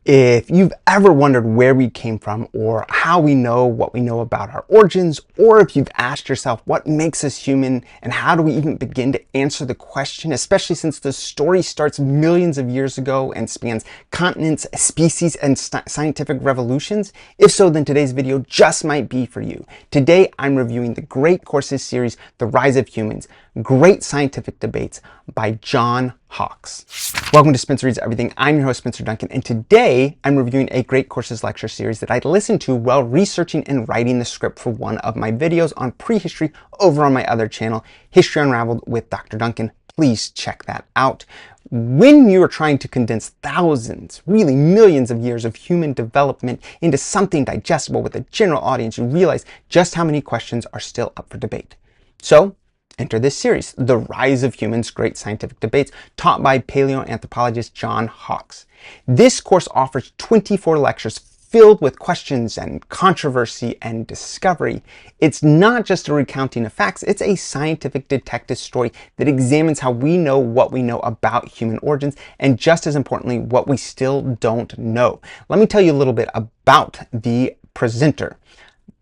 If you've ever wondered where we came from or how we know what we know about our origins, or if you've asked yourself what makes us human and how do we even begin to answer the question, especially since the story starts millions of years ago and spans continents, species, and scientific revolutions, if so, then today's video just might be for you. Today, I'm reviewing the Great Courses series, The Rise of Humans, Great Scientific Debates by John Hawkes. Welcome to Spencer Reads Everything. I'm your host, Spencer Duncan, and today I'm reviewing a Great Courses lecture series that I listened to while researching and writing the script for one of my videos on prehistory over on my other channel, History Unraveled with Dr. Duncan. Please check that out. When you are trying to condense thousands, really millions of years of human development into something digestible with a general audience, you realize just how many questions are still up for debate. So, enter this series, The Rise of Humans, Great Scientific Debates, taught by paleoanthropologist John Hawkes. This course offers 24 lectures filled with questions and controversy and discovery. It's not just a recounting of facts, it's a scientific detective story that examines how we know what we know about human origins, and just as importantly, what we still don't know. Let me tell you a little bit about the presenter.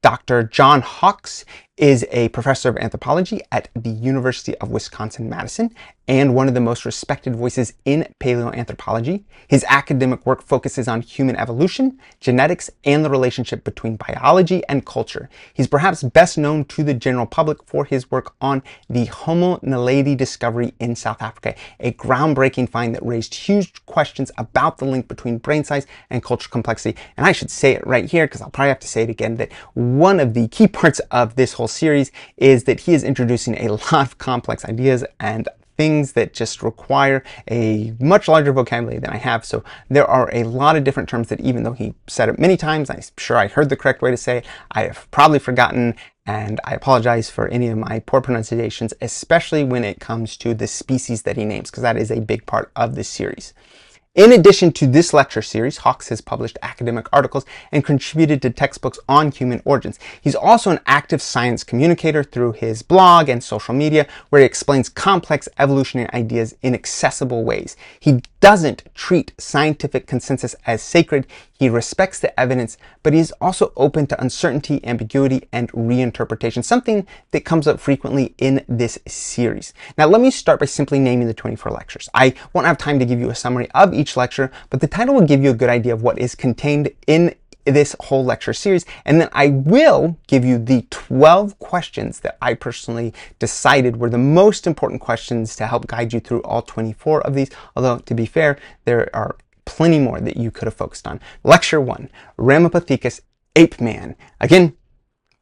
Dr. John Hawkes is a professor of anthropology at the University of Wisconsin-Madison and one of the most respected voices in paleoanthropology. His academic work focuses on human evolution, genetics, and the relationship between biology and culture. He's perhaps best known to the general public for his work on the Homo naledi discovery in South Africa, a groundbreaking find that raised huge questions about the link between brain size and cultural complexity. And I should say it right here, because I'll probably have to say it again, that one of the key parts of this whole series is that he is introducing a lot of complex ideas and things that just require a much larger vocabulary than I have. So there are a lot of different terms that, even though he said it many times, I'm sure I heard the correct way to say it, I have probably forgotten, and I apologize for any of my poor pronunciations, especially when it comes to the species that he names, because that is a big part of this series. In addition to this lecture series, Hawkes has published academic articles and contributed to textbooks on human origins. He's also an active science communicator through his blog and social media, where he explains complex evolutionary ideas in accessible ways. He doesn't treat scientific consensus as sacred. He respects the evidence, but he is also open to uncertainty, ambiguity, and reinterpretation, something that comes up frequently in this series. Now, let me start by simply naming the 24 lectures. I won't have time to give you a summary of each lecture, but the title will give you a good idea of what is contained in this whole lecture series, and then I will give you the 12 questions that I personally decided were the most important questions to help guide you through all 24 of these, although to be fair, there are plenty more that you could have focused on. Lecture 1, Ramapithecus, Ape Man. Again,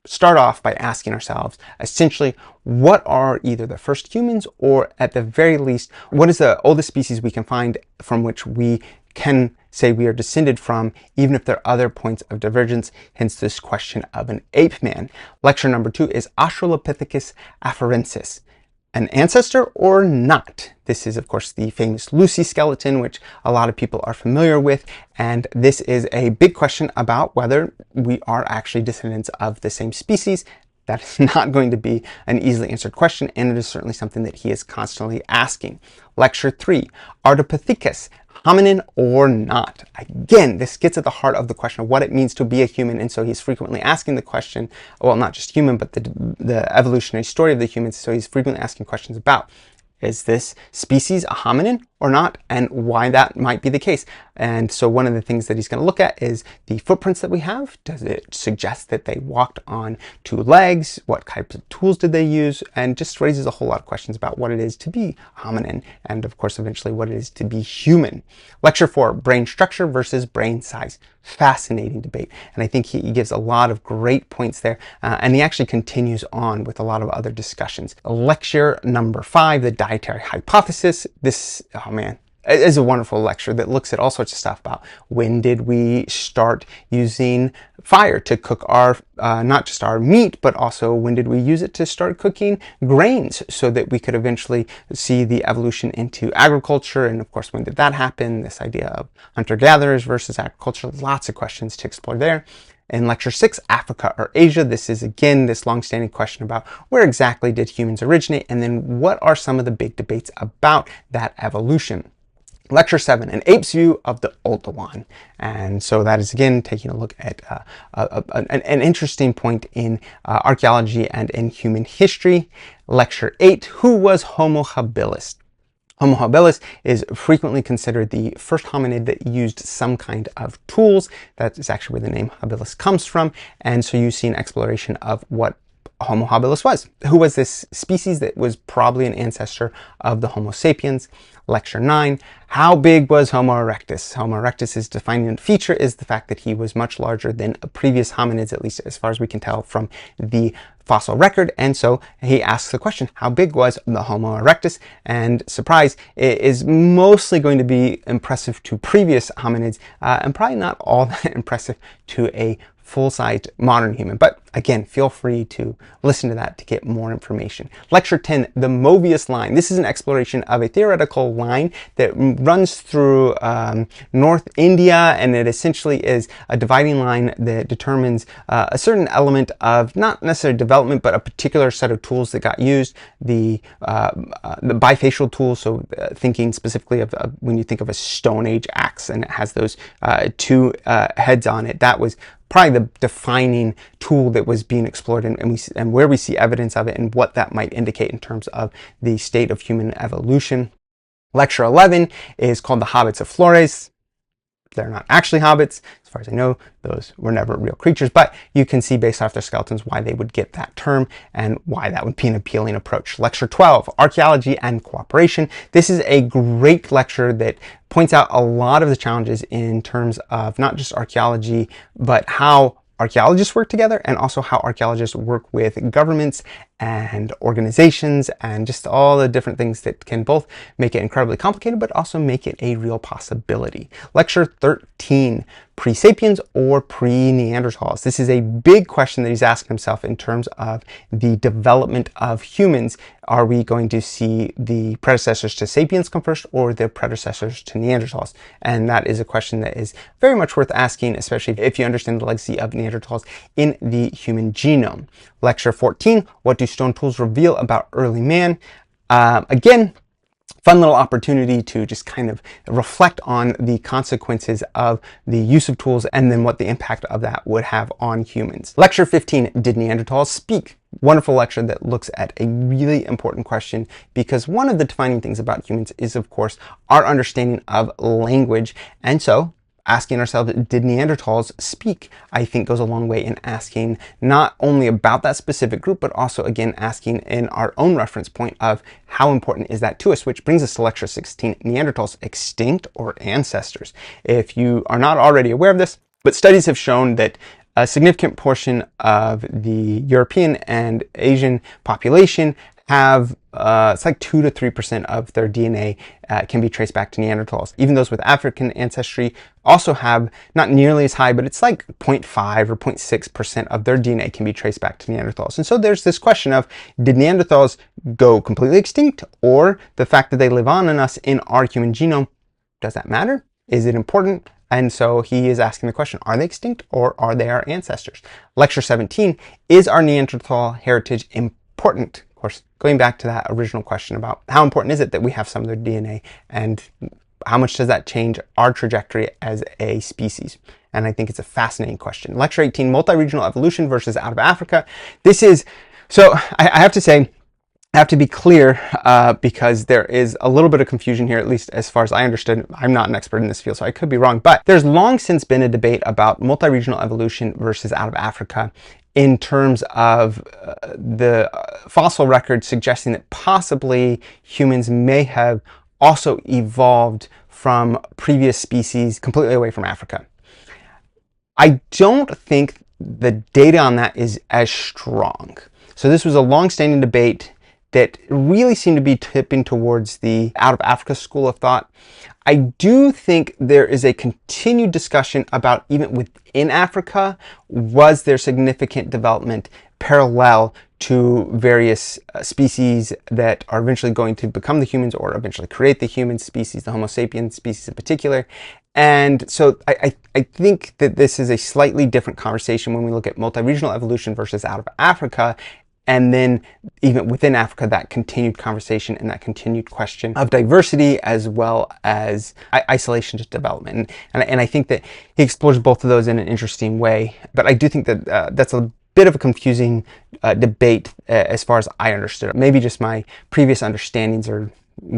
start off by asking ourselves, essentially, what are either the first humans, or at the very least, what is the oldest species we can find from which we can say we are descended from, even if there are other points of divergence, hence this question of an ape man. Lecture number 2 is Australopithecus afarensis, an ancestor or not? This is, of course, the famous Lucy skeleton, which a lot of people are familiar with, and this is a big question about whether we are actually descendants of the same species. That is not going to be an easily answered question, and it is certainly something that he is constantly asking. Lecture 3, Ardipithecus, hominin or not? Again, this gets at the heart of the question of what it means to be a human, and so he's frequently asking the question, well, not just human, but the evolutionary story of the humans, so he's frequently asking questions about, is this species a hominin or not, and why that might be the case. And so one of the things that he's going to look at is the footprints that we have. Does it suggest that they walked on 2 legs? What types of tools did they use? And just raises a whole lot of questions about what it is to be hominin, and of course eventually what it is to be human. Lecture 4, brain structure versus brain size. Fascinating debate, and I think he gives a lot of great points there, and he actually continues on with a lot of other discussions. Lecture number 5, the dietary hypothesis. This, oh man, it is a wonderful lecture that looks at all sorts of stuff about when did we start using fire to cook our, not just our meat, but also when did we use it to start cooking grains so that we could eventually see the evolution into agriculture, and of course when did that happen, this idea of hunter-gatherers versus agriculture, lots of questions to explore there. In lecture 6, Africa or Asia, this is again this long-standing question about where exactly did humans originate, and then what are some of the big debates about that evolution. Lecture 7, an ape's view of the older one. And so that is, again, taking a look at an interesting point in archaeology and in human history. Lecture 8, who was Homo habilis? Homo habilis is frequently considered the first hominid that used some kind of tools. That is actually where the name habilis comes from. And so you see an exploration of what Homo habilis was. Who was this species that was probably an ancestor of the Homo sapiens? Lecture 9, how big was Homo erectus? Homo erectus' defining feature is the fact that he was much larger than previous hominids, at least as far as we can tell from the fossil record. And so he asks the question, how big was the Homo erectus? And surprise, it is mostly going to be impressive to previous hominids and probably not all that impressive to a full-sized modern human. But again, feel free to listen to that to get more information. Lecture 10, the Mobius line. This is an exploration of a theoretical line that runs through North India, and it essentially is a dividing line that determines a certain element of not necessarily development, but a particular set of tools that got used. The bifacial tools, so thinking specifically of when you think of a Stone Age axe and it has those two heads on it, that was probably the defining tool that was being explored, and where we see evidence of it and what that might indicate in terms of the state of human evolution. Lecture 11 is called the Hobbits of Flores. They're not actually hobbits. As far as I know, those were never real creatures, but you can see based off their skeletons why they would get that term and why that would be an appealing approach. Lecture 12, Archaeology and Cooperation. This is a great lecture that points out a lot of the challenges in terms of not just archaeology, but how archaeologists work together and also how archaeologists work with governments and organizations and just all the different things that can both make it incredibly complicated but also make it a real possibility. Lecture 13, pre-sapiens or pre-Neanderthals. This is a big question that he's asking himself in terms of the development of humans. Are we going to see the predecessors to sapiens come first or the predecessors to Neanderthals? And that is a question that is very much worth asking, especially if you understand the legacy of Neanderthals in the human genome. Lecture 14, what do stone tools reveal about early man? Again, fun little opportunity to just kind of reflect on the consequences of the use of tools and then what the impact of that would have on humans. Lecture 15, did Neanderthals speak? Wonderful lecture that looks at a really important question, because one of the defining things about humans is, of course, our understanding of language. And so asking ourselves, did Neanderthals speak? I think goes a long way in asking not only about that specific group, but also, again, asking in our own reference point of how important is that to us, which brings us to lecture 16, Neanderthals, extinct or ancestors? If you are not already aware of this, but studies have shown that a significant portion of the European and Asian population have it's like 2 to 3% of their DNA can be traced back to Neanderthals. Even those with African ancestry also have not nearly as high, but it's like 0.5 or 0.6% of their DNA can be traced back to Neanderthals. And so there's this question of, did Neanderthals go completely extinct, or the fact that they live on in us in our human genome, does that matter? Is it important? And so he is asking the question, are they extinct or are they our ancestors? Lecture 17, is our Neanderthal heritage important? Of course, going back to that original question about how important is it that we have some of their DNA, and how much does that change our trajectory as a species? And I think it's a fascinating question. Lecture 18, multi-regional evolution versus out of Africa. This is, so I have to say, I have to be clear because there is a little bit of confusion here, at least as far as I understood. I'm not an expert in this field, so I could be wrong, but there's long since been a debate about multi-regional evolution versus out of Africa in terms of the fossil record suggesting that possibly humans may have also evolved from previous species completely away from Africa. I don't think the data on that is as strong. So this was a long-standing debate that really seemed to be tipping towards the out of Africa school of thought. I do think there is a continued discussion about, even within Africa, was there significant development parallel to various species that are eventually going to become the humans or eventually create the human species, the Homo sapiens species in particular. And so I think that this is a slightly different conversation when we look at multi-regional evolution versus out of Africa. And then even within Africa, that continued conversation and that continued question of diversity as well as isolation to development. And I think that he explores both of those in an interesting way. But I do think that that's a bit of a confusing debate as far as I understood it. Maybe just my previous understandings are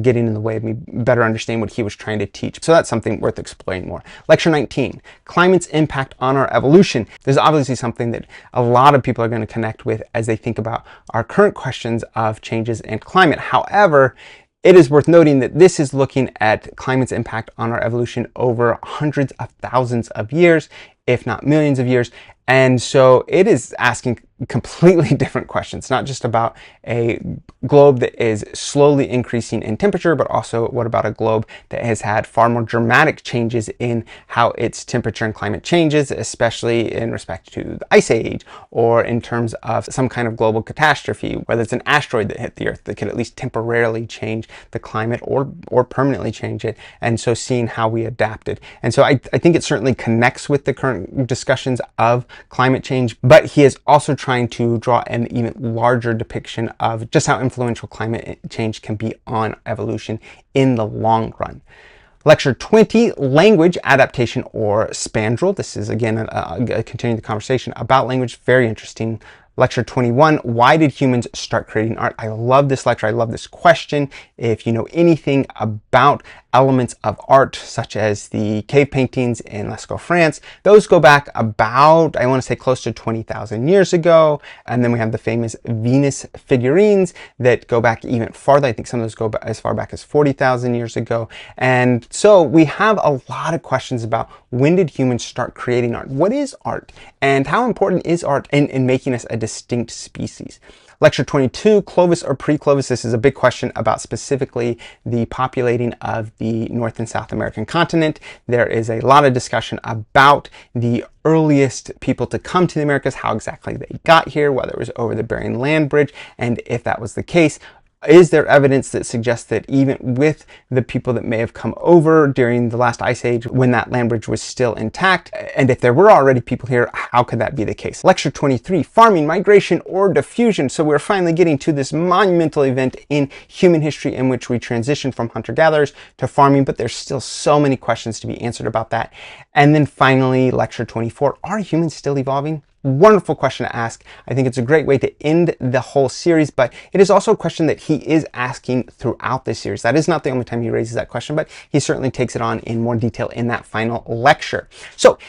getting in the way of me better understanding what he was trying to teach. So that's something worth exploring more. Lecture 19, climate's impact on our evolution. There's obviously something that a lot of people are going to connect with as they think about our current questions of changes in climate. However, it is worth noting that this is looking at climate's impact on our evolution over hundreds of thousands of years, if not millions of years. And so it is asking completely different questions, not just about a globe that is slowly increasing in temperature, but also what about a globe that has had far more dramatic changes in how its temperature and climate changes, especially in respect to the Ice Age, or in terms of some kind of global catastrophe, whether it's an asteroid that hit the Earth that could at least temporarily change the climate or permanently change it, and so seeing how we adapted. And so I think it certainly connects with the current discussions of climate change, but he is also trying to draw an even larger depiction of just how influential climate change can be on evolution in the long run. Lecture 20, language, adaptation, or spandrel. This is again continuing the conversation about language. Very interesting. Lecture 21, why did humans start creating art? I love this lecture. I love this question. If you know anything about elements of art, such as the cave paintings in Lascaux, France, those go back about, I want to say, close to 20,000 years ago. And then we have the famous Venus figurines that go back even farther. I think some of those go back as far back as 40,000 years ago. And so we have a lot of questions about when did humans start creating art? What is art? And how important is art in making us a distinct species? Lecture 22, Clovis or pre-Clovis. This is a big question about specifically the populating of the North and South American continent. There is a lot of discussion about the earliest people to come to the Americas, how exactly they got here, whether it was over the Bering Land Bridge, and if that was the case, is there evidence that suggests that even with the people that may have come over during the last ice age when that land bridge was still intact, and if there were already people here, how could that be the case? Lecture 23, farming, migration, or diffusion. So we're finally getting to this monumental event in human history in which we transition from hunter-gatherers to farming, but there's still so many questions to be answered about that. And then finally, lecture 24, are humans still evolving? Wonderful question to ask. I think it's a great way to end the whole series, but it is also a question that he is asking throughout this series. That is not the only time he raises that question, but he certainly takes it on in more detail in that final lecture. So,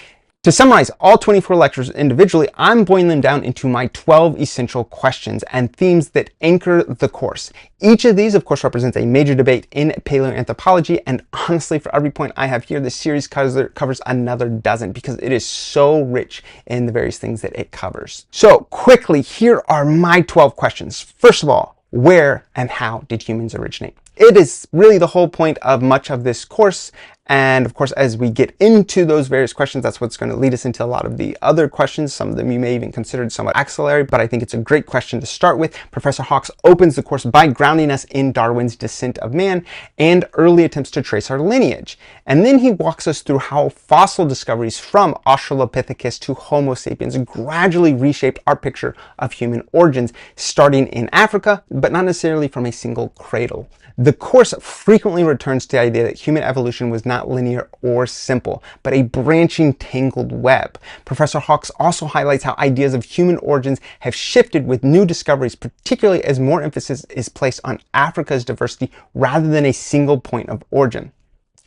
to summarize all 24 lectures individually, I'm boiling them down into my 12 essential questions and themes that anchor the course. Each of these, of course, represents a major debate in paleoanthropology, and honestly, for every point I have here, this series covers another dozen because it is so rich in the various things that it covers. So, quickly, here are my 12 questions. First of all, where and how did humans originate? It is really the whole point of much of this course. And of course, as we get into those various questions, that's what's going to lead us into a lot of the other questions. Some of them you may even consider somewhat axillary, but I think it's a great question to start with. Professor Hawkes opens the course by grounding us in Darwin's descent of man and early attempts to trace our lineage. And then he walks us through how fossil discoveries from Australopithecus to Homo sapiens gradually reshaped our picture of human origins, starting in Africa, but not necessarily from a single cradle. The course frequently returns to the idea that human evolution was not linear or simple, but a branching, tangled web. Professor Hawkes also highlights how ideas of human origins have shifted with new discoveries, particularly as more emphasis is placed on Africa's diversity rather than a single point of origin.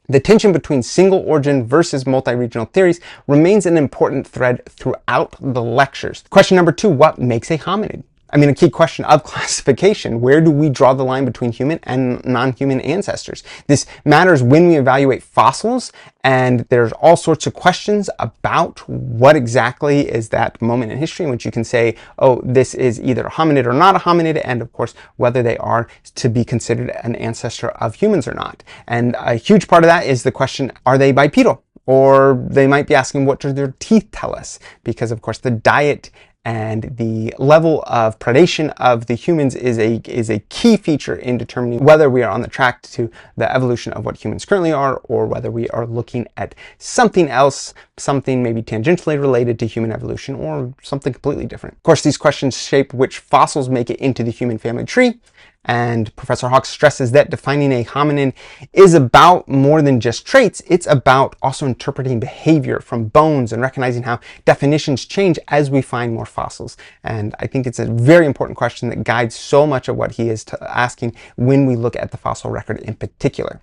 The tension between single origin versus multi-regional theories remains an important thread throughout the lectures. Question number 2, what makes a hominid? I mean, a key question of classification. Where do we draw the line between human and non-human ancestors? This matters when we evaluate fossils, and there's all sorts of questions about what exactly is that moment in history in which you can say, oh, this is either a hominid or not a hominid, and of course, whether they are to be considered an ancestor of humans or not. And a huge part of that is the question, are they bipedal? Or they might be asking, what do their teeth tell us? Because of course, the diet and the level of predation of the humans is a key feature in determining whether we are on the track to the evolution of what humans currently are, or whether we are looking at something else, something maybe tangentially related to human evolution, or something completely different. Of course, these questions shape which fossils make it into the human family tree, and Professor Hawkes stresses that defining a hominin is about more than just traits. It's about also interpreting behavior from bones and recognizing how definitions change as we find more fossils. And I think it's a very important question that guides so much of what he is asking when we look at the fossil record in particular.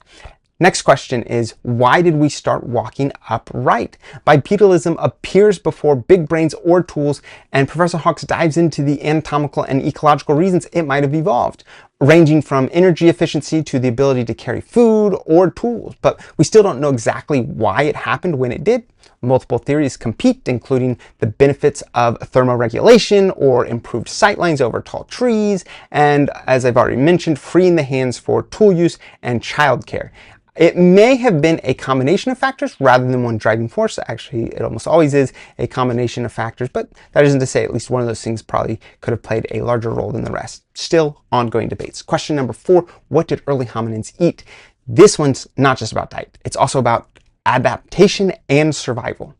Next question is, why did we start walking upright? Bipedalism appears before big brains or tools, and Professor Hawkes dives into the anatomical and ecological reasons it might have evolved, ranging from energy efficiency to the ability to carry food or tools. But we still don't know exactly why it happened when it did. Multiple theories compete, including the benefits of thermoregulation or improved sightlines over tall trees, and as I've already mentioned, freeing the hands for tool use and childcare. It may have been a combination of factors rather than one driving force. Actually, it almost always is a combination of factors, but that isn't to say at least one of those things probably could have played a larger role than the rest. Still ongoing debates. Question number 4, what did early hominins eat? This one's not just about diet. It's also about adaptation and survival.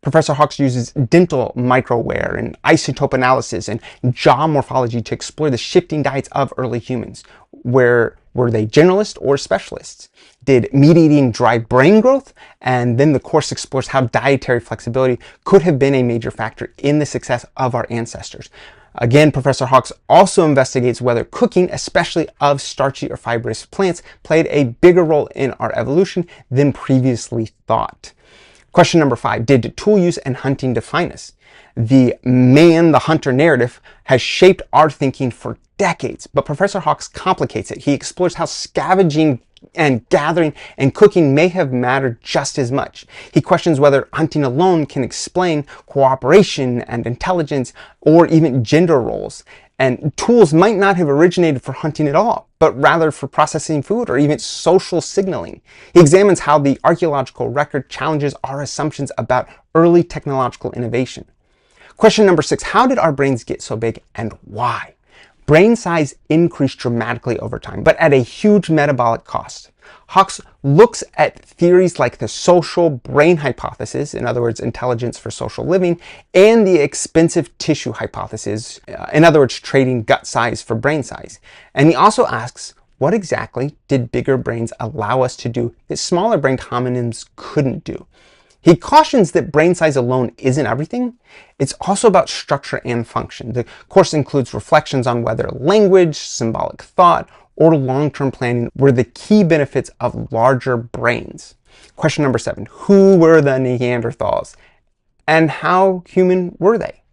Professor Hawkes uses dental microwear and isotope analysis and jaw morphology to explore the shifting diets of early humans. Were they generalists or specialists? Did meat eating drive brain growth? And then the course explores how dietary flexibility could have been a major factor in the success of our ancestors. Again, Professor Hawkes also investigates whether cooking, especially of starchy or fibrous plants, played a bigger role in our evolution than previously thought. Question number 5, did tool use and hunting define us? The man, the hunter narrative has shaped our thinking for decades, but Professor Hawkes complicates it. He explores how scavenging and gathering and cooking may have mattered just as much. He questions whether hunting alone can explain cooperation and intelligence or even gender roles. And tools might not have originated for hunting at all, but rather for processing food or even social signaling. He examines how the archaeological record challenges our assumptions about early technological innovation. Question number 6, how did our brains get so big and why? Brain size increased dramatically over time, but at a huge metabolic cost. Hawkes looks at theories like the social brain hypothesis, in other words, intelligence for social living, and the expensive tissue hypothesis, in other words, trading gut size for brain size. And he also asks, what exactly did bigger brains allow us to do that smaller brained hominins couldn't do? He cautions that brain size alone isn't everything. It's also about structure and function. The course includes reflections on whether language, symbolic thought, or long-term planning were the key benefits of larger brains. Question number 7, who were the Neanderthals and how human were they?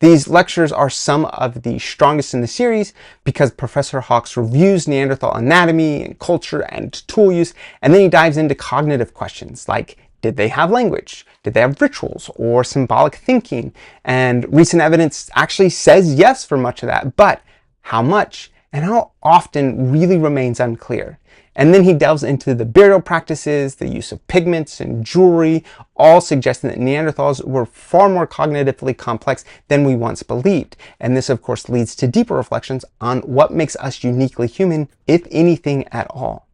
These lectures are some of the strongest in the series because Professor Hawkes reviews Neanderthal anatomy and culture and tool use, and then he dives into cognitive questions like, did they have language? Did they have rituals or symbolic thinking? And recent evidence actually says yes for much of that, but how much and how often really remains unclear. And then he delves into the burial practices, the use of pigments and jewelry, all suggesting that Neanderthals were far more cognitively complex than we once believed. And this, of course, leads to deeper reflections on what makes us uniquely human, if anything at all.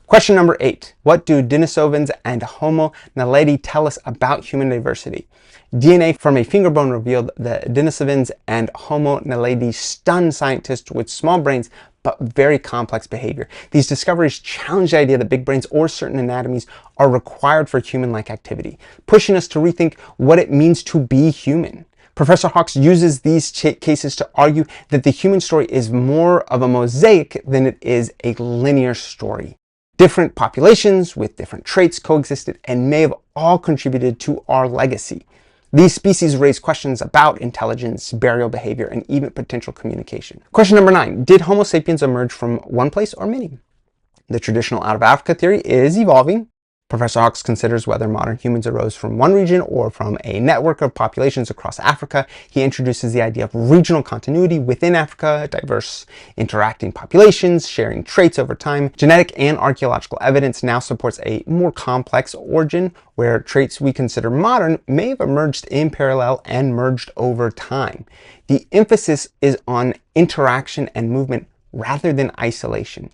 Question number 8. What do Denisovans and Homo naledi tell us about human diversity? DNA from a finger bone revealed that Denisovans and Homo naledi stunned scientists with small brains but very complex behavior. These discoveries challenge the idea that big brains or certain anatomies are required for human-like activity, pushing us to rethink what it means to be human. Professor Hawkes uses these cases to argue that the human story is more of a mosaic than it is a linear story. Different populations with different traits coexisted and may have all contributed to our legacy. These species raise questions about intelligence, burial behavior, and even potential communication. Question number 9. Did Homo sapiens emerge from one place or many? The traditional out of Africa theory is evolving. Professor Hawks considers whether modern humans arose from one region or from a network of populations across Africa. He introduces the idea of regional continuity within Africa, diverse interacting populations, sharing traits over time. Genetic and archaeological evidence now supports a more complex origin where traits we consider modern may have emerged in parallel and merged over time. The emphasis is on interaction and movement rather than isolation.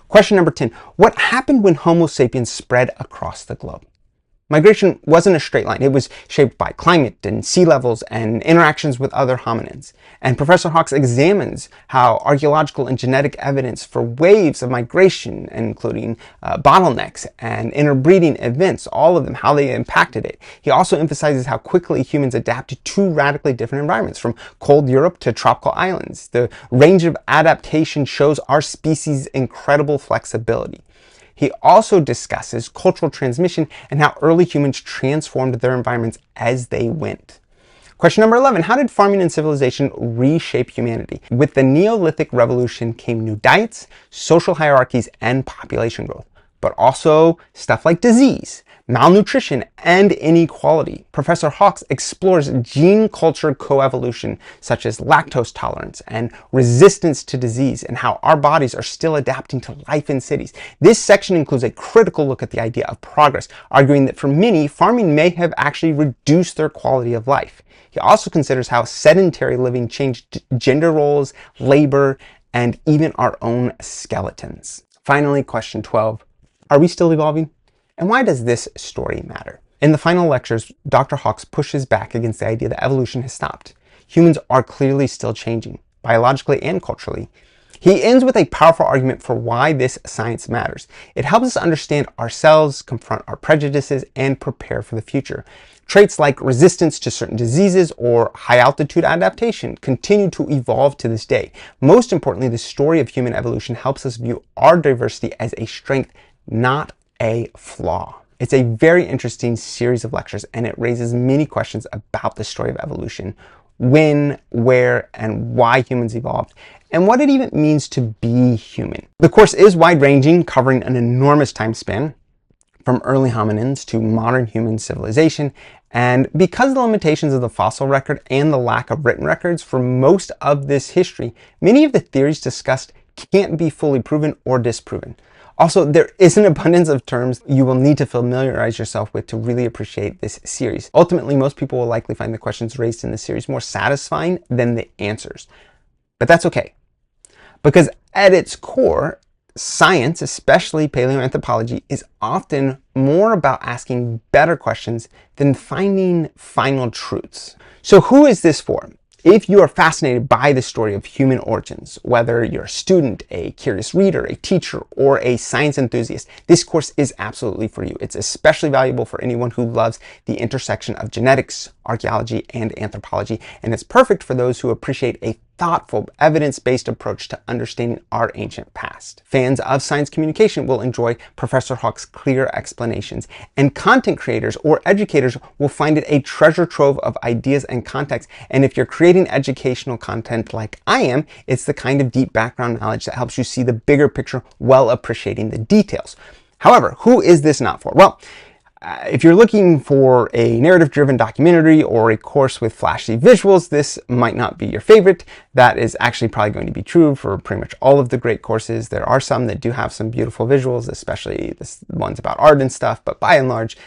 Question number 10. What happened when Homo sapiens spread across the globe? Migration wasn't a straight line. It was shaped by climate and sea levels and interactions with other hominins. And Professor Hawks examines how archaeological and genetic evidence for waves of migration, including bottlenecks and interbreeding events, all of them, how they impacted it. He also emphasizes how quickly humans adapted to radically different environments, from cold Europe to tropical islands. The range of adaptation shows our species' incredible flexibility. He also discusses cultural transmission and how early humans transformed their environments as they went. Question number 11. How did farming and civilization reshape humanity? With the Neolithic revolution came new diets, social hierarchies, and population growth, but also stuff like disease, malnutrition, and inequality. Professor Hawks explores gene-culture coevolution, such as lactose tolerance and resistance to disease, and how our bodies are still adapting to life in cities. This section includes a critical look at the idea of progress, arguing that for many, farming may have actually reduced their quality of life. He also considers how sedentary living changed gender roles, labor, and even our own skeletons. Finally, question 12. Are we still evolving? And why does this story matter? In the final lectures, Dr. Hawks pushes back against the idea that evolution has stopped. Humans are clearly still changing, biologically and culturally. He ends with a powerful argument for why this science matters. It helps us understand ourselves, confront our prejudices, and prepare for the future. Traits like resistance to certain diseases or high-altitude adaptation continue to evolve to this day. Most importantly, the story of human evolution helps us view our diversity as a strength, not a flaw. It's a very interesting series of lectures, and it raises many questions about the story of evolution, when, where, and why humans evolved, and what it even means to be human. The course is wide-ranging, covering an enormous time span, from early hominins to modern human civilization, and because of the limitations of the fossil record and the lack of written records for most of this history, many of the theories discussed can't be fully proven or disproven. Also, there is an abundance of terms you will need to familiarize yourself with to really appreciate this series. Ultimately, most people will likely find the questions raised in this series more satisfying than the answers. But that's okay, because at its core, science, especially paleoanthropology, is often more about asking better questions than finding final truths. So who is this for? If you are fascinated by the story of human origins, whether you're a student, a curious reader, a teacher, or a science enthusiast, this course is absolutely for you. It's especially valuable for anyone who loves the intersection of genetics, archaeology, and anthropology, and it's perfect for those who appreciate a thoughtful, evidence-based approach to understanding our ancient past. Fans of science communication will enjoy Professor Hawks' clear explanations, and content creators or educators will find it a treasure trove of ideas and context. And if you're creating educational content like I am, it's the kind of deep background knowledge that helps you see the bigger picture while appreciating the details. However, who is this not for? Well, if you're looking for a narrative-driven documentary or a course with flashy visuals, this might not be your favorite. That is actually probably going to be true for pretty much all of the great courses. There are some that do have some beautiful visuals, especially the ones about art and stuff, but by and large,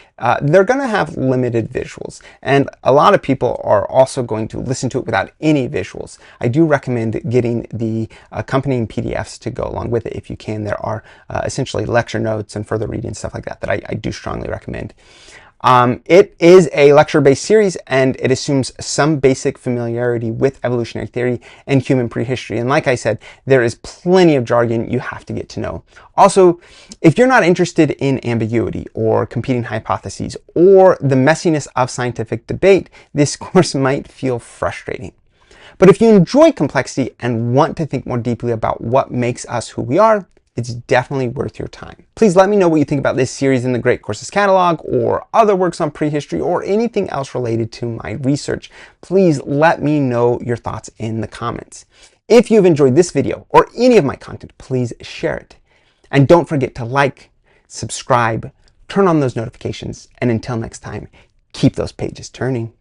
they're going to have limited visuals. And a lot of people are also going to listen to it without any visuals. I do recommend getting the accompanying PDFs to go along with it if you can. There are essentially lecture notes and further reading, stuff like that, that I do strongly recommend. It is a lecture-based series, and it assumes some basic familiarity with evolutionary theory and human prehistory. And like I said, there is plenty of jargon you have to get to know. Also, if you're not interested in ambiguity or competing hypotheses or the messiness of scientific debate, this course might feel frustrating. But if you enjoy complexity and want to think more deeply about what makes us who we are, it's definitely worth your time. Please let me know what you think about this series in the Great Courses catalog, or other works on prehistory, or anything else related to my research. Please let me know your thoughts in the comments. If you've enjoyed this video or any of my content, please share it. And don't forget to like, subscribe, turn on those notifications, and until next time, keep those pages turning.